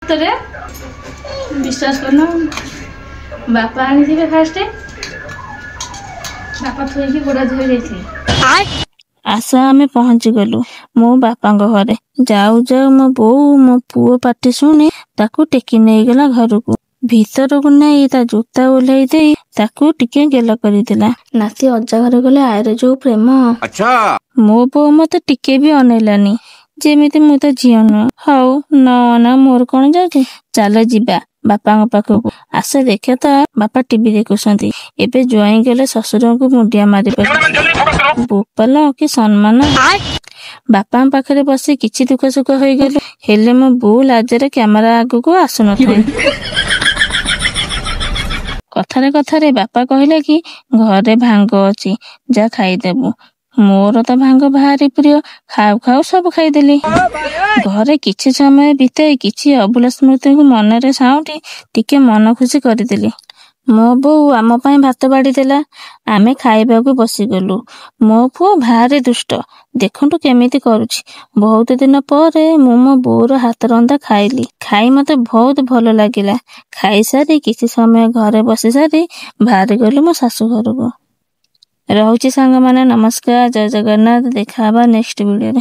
ତରେ विश्वास करना बापा आनी फास्ट बापा थोड़ी गोड़ा धोई जाइए। आशा आमे पहुंची गलु मो बापा घरे। जाऊ जाऊ मो बोऊ मो पुओ पाटी शुणी ताकू टेकी नहीं गला घर को। भीतर को नहीं ता जूता ओल्हाई दे ताकू टिके गेला करिदिला। नाती अजा घर गले आयर जो प्रेम। अच्छा मो बोऊ मते टिके भी अनेलानी जेमिति मु तो झियो न। हाउ ना मोर कौन जाउची चल जीबा बापा पाखकू। आसे देखे तो बापा टीवी देखुसंती। एबे ज्वाई गले ससुर को मुंडिया मारी बोपाल कि सम्मान। बापा पाखरे बसी किछि दुख सुख हो गलु हेले मो बो लाजरे कैमरा आगु को आसु न थाई। कथारे कथारे बापा कहले कि घरे भांग अछि जा खाइदेबु। मोर तो भांग भारी प्रिय खाऊ खाऊ सब खाइदेली। घरे किछि समय बीते किछि अबुला स्मृति को मनरे साउटी टिके मन खुशी करदेली। मो बोऊ आम पाई भात बाड़ी देला आमे खाइबा को बसी गलु। मो पुओ भारी दुष्ट देखंतु केमिति करूछि। बहुत दिन पर मो बोर हाथ रंदा खाइली। खाई मते बहुत भल लागिला। खाई सारी किछि समय घरे बसी सारी बाहर गलु मो सासू घर को। रहुछि सांग माने नमस्कार जय जगन्नाथ। देखा नेक्स्ट वीडियो रे।